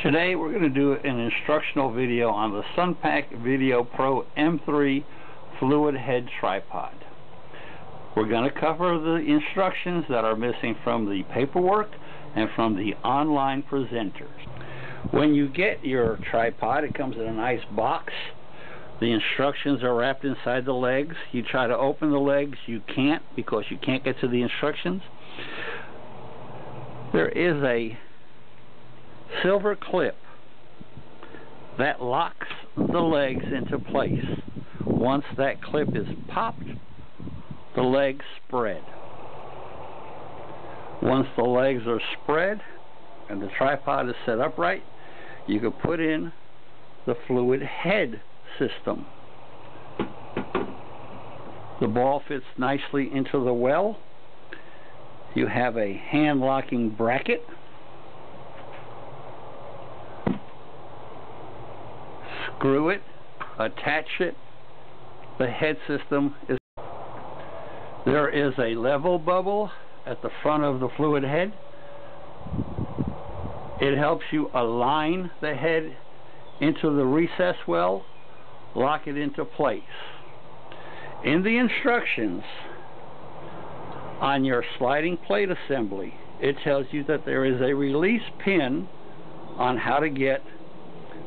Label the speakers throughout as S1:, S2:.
S1: Today we're going to do an instructional video on the SunPak Video Pro M3 fluid head tripod. We're going to cover the instructions that are missing from the paperwork and from the online presenters. When you get your tripod, it comes in a nice box. The instructions are wrapped inside the legs. You try to open the legs, you can't, because you can't get to the instructions. There is a silver clip that locks the legs into place. Once that clip is popped, the legs spread. Once the legs are spread and the tripod is set upright, you can put in the fluid head system. The ball fits nicely into the well. You have a hand locking bracket. Screw it, attach it. The head system is. There is a level bubble at the front of the fluid head. It helps you align the head into the recess well, lock it into place. In the instructions on your sliding plate assembly, it tells you that there is a release pin on how to get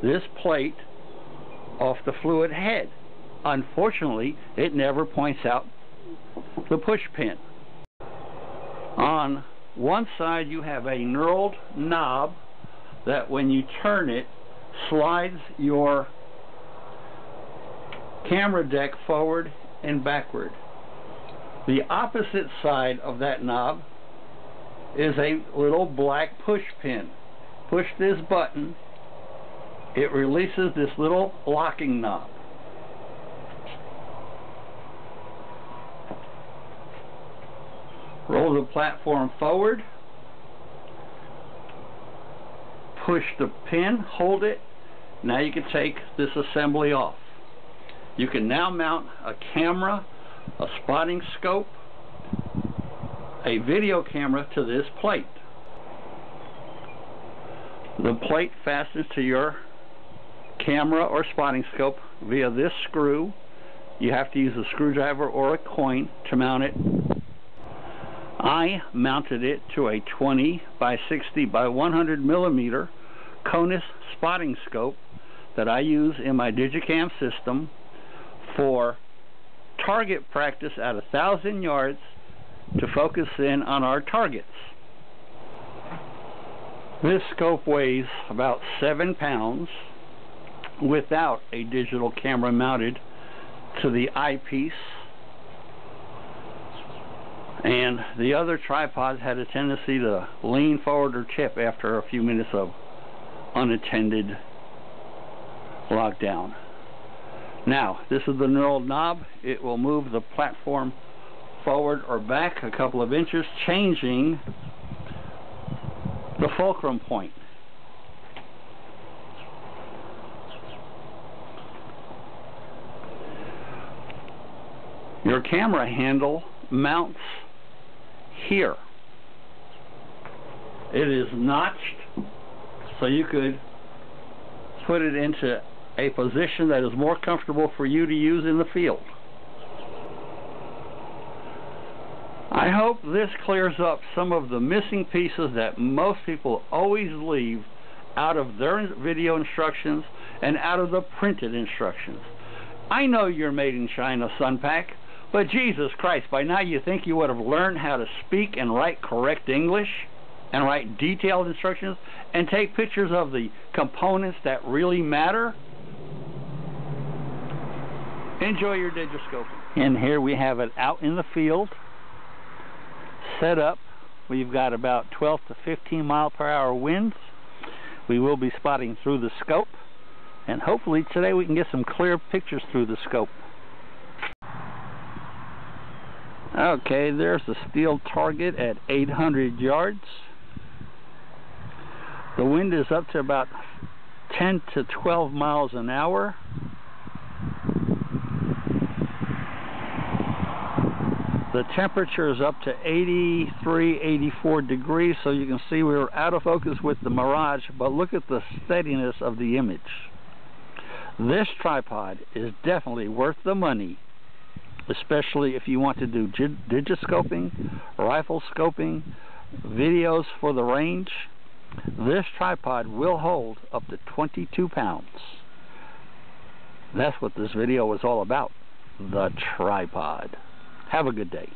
S1: this plate off the fluid head. Unfortunately, it never points out the push pin. On one side you have a knurled knob that when you turn it slides your camera deck forward and backward. The opposite side of that knob is a little black push pin. Push this button, it releases this little locking knob. Roll the platform forward, push the pin, hold it. Now you can take this assembly off. You can now mount a camera, a spotting scope, a video camera to this plate. The plate fastens to your camera or spotting scope via this screw. You have to use a screwdriver or a coin to mount it. I mounted it to a 20 by 60 by 100 millimeter Conus spotting scope that I use in my Digicam system for target practice at 1,000 yards to focus in on our targets. This scope weighs about 7 pounds without a digital camera mounted to the eyepiece, and the other tripods had a tendency to lean forward or tip after a few minutes of unattended lockdown. Now, this is the knurled knob. It will move the platform forward or back a couple of inches, changing the fulcrum point. Your camera handle mounts here. It is notched so you could put it into a position that is more comfortable for you to use in the field. I hope this clears up some of the missing pieces that most people always leave out of their video instructions and out of the printed instructions. I know you're made in China, SunPak, but Jesus Christ, by now you think you would have learned how to speak and write correct English and write detailed instructions and take pictures of the components that really matter? Enjoy your digiscoping. And here we have it out in the field, set up. We've got about 12 to 15 mile per hour winds. We will be spotting through the scope, and hopefully today we can get some clear pictures through the scope. Okay, there's the steel target at 800 yards. The wind is up to about 10 to 12 miles an hour. The temperature is up to 83, 84 degrees, so you can see we were out of focus with the Mirage, but look at the steadiness of the image. This tripod is definitely worth the money, especially if you want to do digiscoping, rifle scoping, videos for the range. This tripod will hold up to 22 pounds. That's what this video was all about, the tripod. Have a good day.